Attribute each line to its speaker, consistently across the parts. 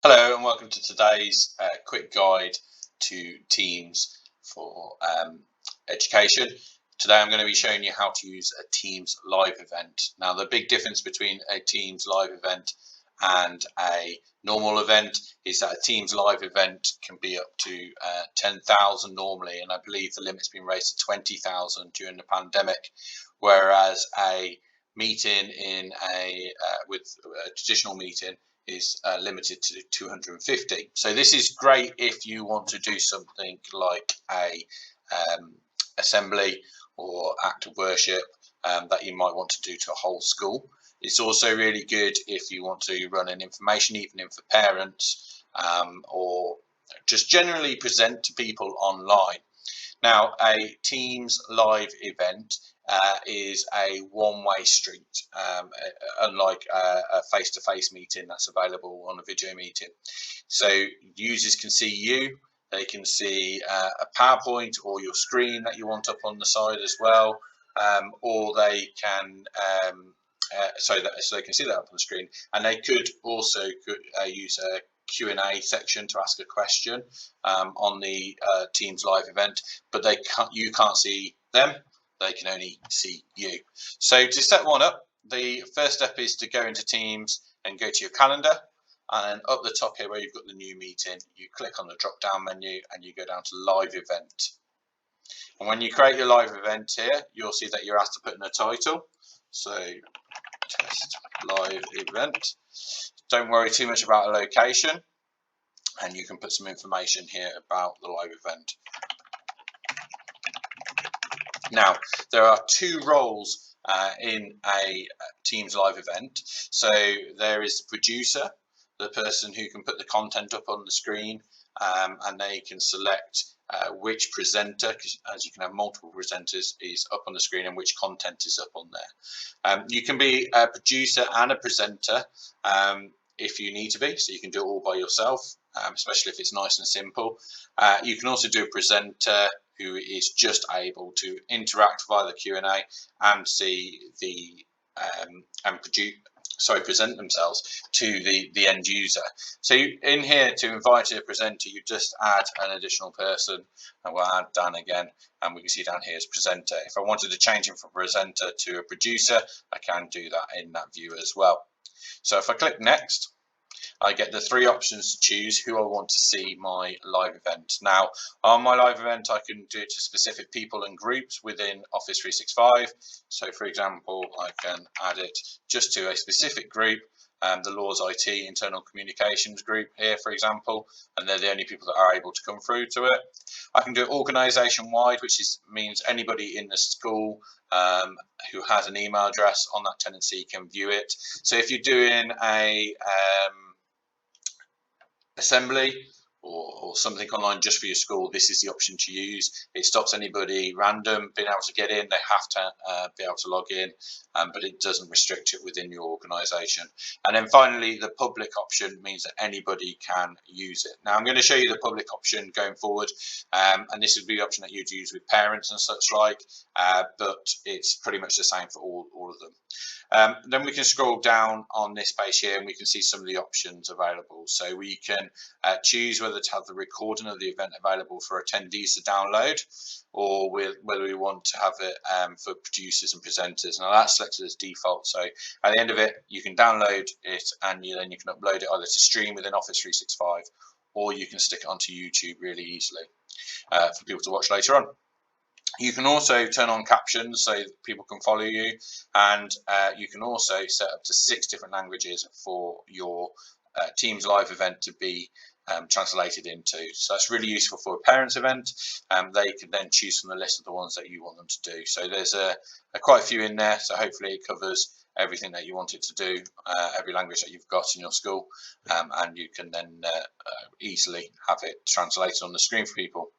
Speaker 1: Hello and welcome to today's quick guide to Teams for education. Today I'm going to be showing you how to use a Teams live event. Now the big difference between a Teams live event and a normal event is that a Teams live event can be up to 10,000 normally, and I believe the limit's been raised to 20,000 during the pandemic, whereas a meeting in with a traditional meeting is limited to 250. So this is great if you want to do something like a assembly or act of worship that you might want to do to a whole school. It's also really good if you want to run an information evening for parents or just generally present to people online. Now, a Teams live event is a one-way street, unlike a face-to-face meeting that's available on a video meeting. So users can see you, they can see a PowerPoint or your screen that you want up on the side as well, or they can so they can see that up on the screen, and they could also use a Q&A section to ask a question on the Teams live event, but you can't see them, they can only see you. So to set one up, the first step is to go into Teams and go to your calendar, and up the top here where you've got the new meeting, you click on the drop down menu and you go down to live event. And when you create your live event here, you'll see that you're asked to put in a title. So test live event. Don't worry too much about a location, and you can put some information here about the live event. Now, there are two roles in a Teams live event. So there is the producer, the person who can put the content up on the screen, and they can select which presenter, because as you can have multiple presenters, is up on the screen and which content is up on there. You can be a producer and a presenter if you need to be, so you can do it all by yourself, especially if it's nice and simple. You can also do a presenter who is just able to interact via the Q&A and see the present themselves to the end user. So in here, to invite a presenter, you just add an additional person, and we'll add Dan again, and we can see down here as presenter. If I wanted to change him from presenter to a producer, I can do that in that view as well. So if I click next, I get the three options to choose who I want to see my live event. Now, on my live event, I can do it to specific people and groups within Office 365. So, for example, I can add it just to a specific group, the Laws IT Internal Communications group here, for example, and they're the only people that are able to come through to it. I can do it organisation-wide, which means anybody in the school who has an email address on that tenancy can view it. So if you're doing a assembly or something online just for your school, this is the option to use. It stops anybody random being able to get in. They have to be able to log in, but it doesn't restrict it within your organisation. And then finally, the public option means that anybody can use it. Now I'm going to show you the public option going forward, and this would be the option that you'd use with parents and such like, but it's pretty much the same for all of them. Then we can scroll down on this page here and we can see some of the options available. So we can choose whether to have the recording of the event available for attendees to download, or whether we want to have it for producers and presenters. Now that's selected as default, so at the end of it you can download it and then you can upload it either to stream within Office 365 or you can stick it onto YouTube really easily for people to watch later on. You can also turn on captions so that people can follow you, and you can also set up to 6 different languages for your Teams live event to be translated into. So that's really useful for a parents event. They can then choose from the list of the ones that you want them to do. So there's quite a few in there, so hopefully it covers everything that you want it to do, every language that you've got in your school, and you can then easily have it translated on the screen for people.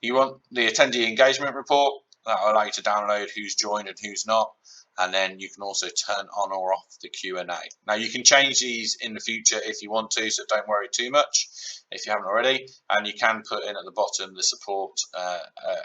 Speaker 1: You want the attendee engagement report that will allow you to download who's joined and who's not, and then you can also turn on or off the Q&A. Now you can change these in the future if you want to, so don't worry too much if you haven't already, and you can put in at the bottom the support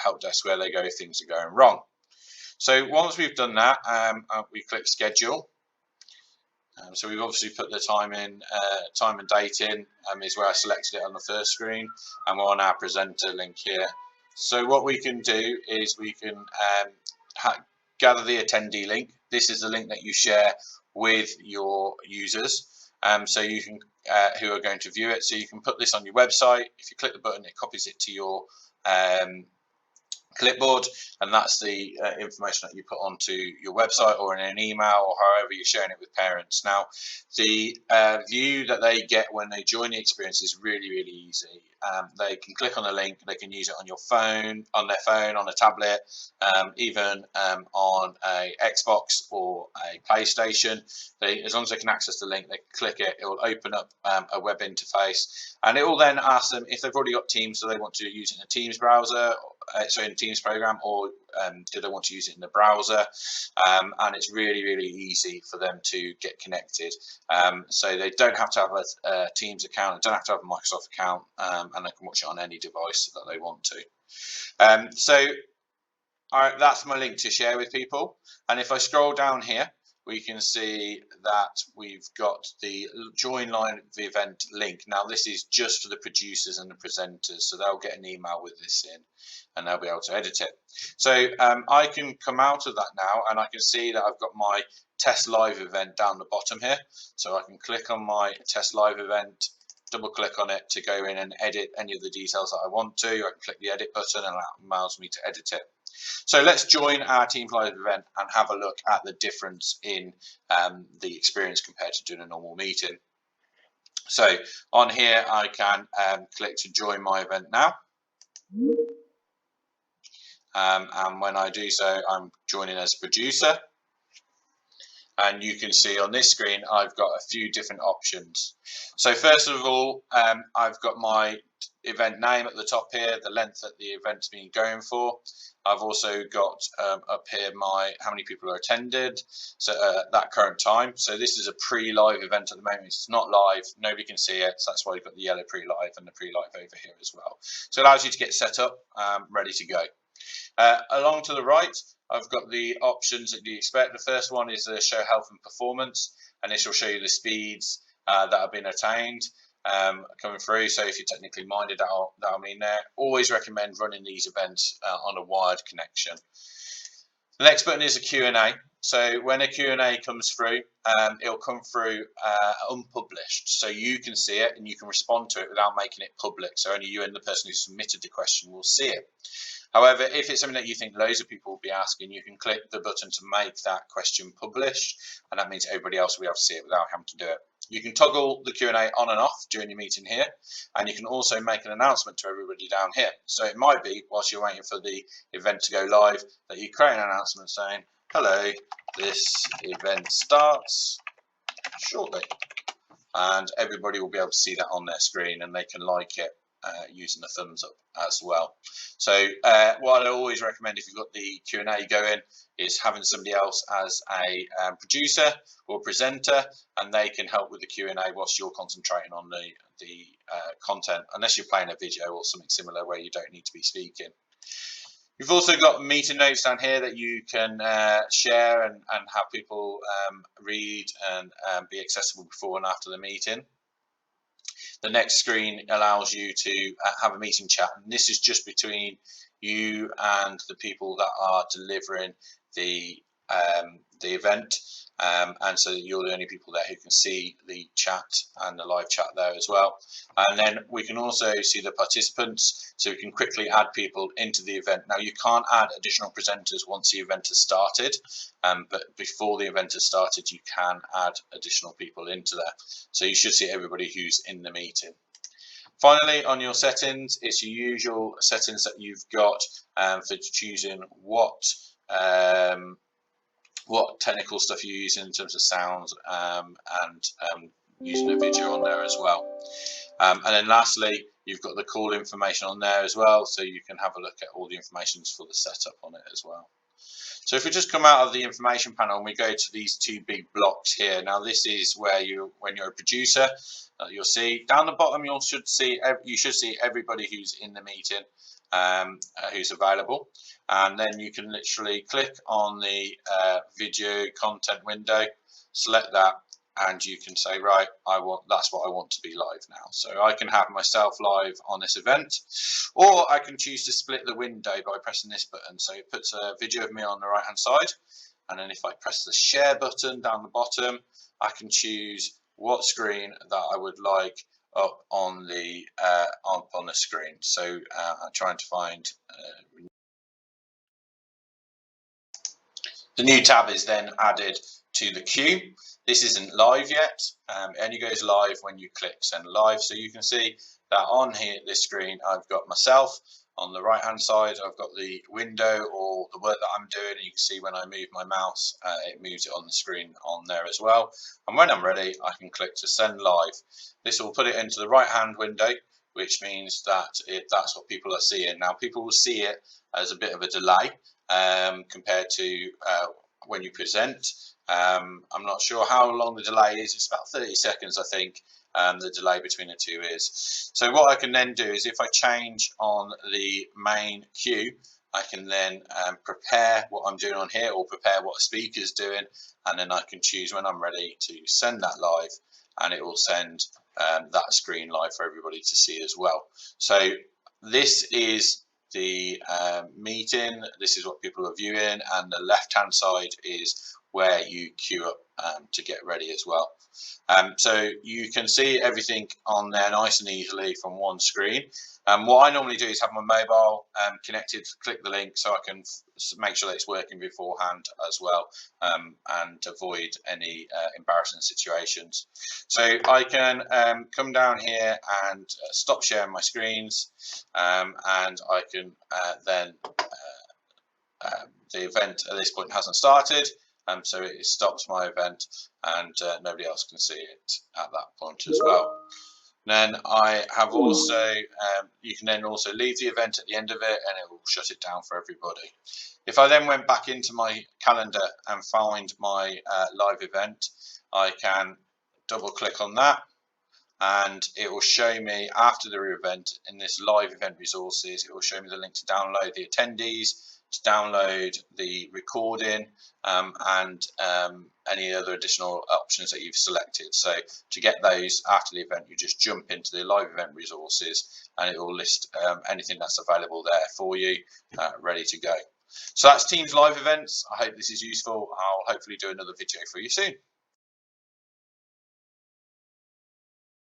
Speaker 1: help desk where they go if things are going wrong. So once we've done that, we click schedule, So we've obviously put the time in, time and date in, is where I selected it on the first screen, and we're on our presenter link here. So what we can do is we can gather the attendee link. This is the link that you share with your users, so you can who are going to view it. So you can put this on your website. If you click the button, it copies it to your clipboard, and that's the information that you put onto your website or in an email or however you're sharing it with parents. Now, the view that they get when they join the experience is really, really easy. They can click on the link, they can use it on your phone, on their phone, on a tablet, even on a Xbox or a PlayStation. As long as they can access the link, they can click it, it will open up a web interface, and it will then ask them if they've already got Teams, do they want to use it in a Teams browser, in Teams program, or do they want to use it in the browser? And it's really, really easy for them to get connected. So they don't have to have a Teams account, they don't have to have a Microsoft account, and they can watch it on any device that they want to. So that's my link to share with people. And if I scroll down here, we can see that we've got the join live event link. Now this is just for the producers and the presenters, so they'll get an email with this in and they'll be able to edit it. So I can come out of that now, and I can see that I've got my test live event down the bottom here. So I can click on my test live event, double click on it to go in and edit any of the details that I want to. I can click the edit button and that allows me to edit it. So let's join our Teams Live event and have a look at the difference in the experience compared to doing a normal meeting. So on here, I can click to join my event now. And when I do so, I'm joining as producer. And you can see on this screen, I've got a few different options. So first of all, I've got my event name at the top here, the length that the event's been going for. I've also got up here how many people are attended, so at that current time. So this is a pre-live event at the moment. It's not live, nobody can see it, so that's why you've got the yellow pre-live and the pre-live over here as well. So it allows you to get set up, ready to go. Along to the right, I've got the options that you expect. The first one is show health and performance, and this will show you the speeds that have been attained coming through. So if you're technically minded, that'll mean there. Always recommend running these events on a wired connection. The next button is a Q&A. So when a Q&A comes through, it'll come through unpublished. So you can see it and you can respond to it without making it public. So only you and the person who submitted the question will see it. However, if it's something that you think loads of people will be asking, you can click the button to make that question published, and that means everybody else will be able to see it without having to do it. You can toggle the Q&A on and off during your meeting here, and you can also make an announcement to everybody down here. So it might be, whilst you're waiting for the event to go live, that you create an announcement saying, hello, this event starts shortly. And everybody will be able to see that on their screen, and they can like it using the thumbs up as well. So what I always recommend if you've got the Q&A going is having somebody else as a producer or presenter, and they can help with the Q&A whilst you're concentrating on the content, unless you're playing a video or something similar where you don't need to be speaking. You've also got meeting notes down here that you can share and have people read and be accessible before and after the meeting. The next screen allows you to have a meeting chat, and this is just between you and the people that are delivering the event, and so you're the only people there who can see the chat and the live chat there as well. And then we can also see the participants, so we can quickly add people into the event. Now you can't add additional presenters once the event has started, but before the event has started you can add additional people into there. So you should see everybody who's in the meeting. Finally, on your settings, it's your usual settings that you've got for choosing what technical stuff you're using in terms of sounds, and using a video on there as well. And then lastly, you've got the call information on there as well, so you can have a look at all the information for the setup on it as well. So if we just come out of the information panel and we go to these two big blocks here, now this is where when you're a producer, you'll see down the bottom you should see everybody who's in the meeting, who's available, and then you can literally click on the video content window, select that, and you can say, right, that's what I want to be live now. So I can have myself live on this event, or I can choose to split the window by pressing this button. So it puts a video of me on the right hand side, and then if I press the share button down the bottom, I can choose what screen that I would like up on the screen. So I'm trying to find the new tab is then added to the queue. This isn't live yet. It only goes live when you click send live. So you can see that on here, this screen, I've got myself. On the right hand side, I've got the window or the work that I'm doing. And you can see when I move my mouse, it moves it on the screen on there as well. And when I'm ready, I can click to send live. This will put it into the right hand window, which means that that's what people are seeing. Now, people will see it as a bit of a delay compared to when you present. I'm not sure how long the delay is. It's about 30 seconds, I think, the delay between the two is. So what I can then do is if I change on the main queue, I can then prepare what I'm doing on here or prepare what a speaker's doing, and then I can choose when I'm ready to send that live, and it will send that screen live for everybody to see as well. So this is the meeting. This is what people are viewing, and the left hand side is where you queue up to get ready as well. So you can see everything on there nice and easily from one screen. What I normally do is have my mobile connected, click the link so I can make sure that it's working beforehand as well, and avoid any embarrassing situations. So I can come down here and stop sharing my screens, and I can then the event at this point hasn't started, so it stops my event, and nobody else can see it at that point as well. Then I have also, you can then also leave the event at the end of it, and it will shut it down for everybody. If I then went back into my calendar and find my live event, I can double click on that, and it will show me after the event in this live event resources, it will show me the link to download the attendees, to download the recording, and any other additional options that you've selected. So to get those after the event, you just jump into the live event resources, and it will list anything that's available there for you, ready to go. So that's Teams live events. I hope this is useful. I'll hopefully do another video for you soon.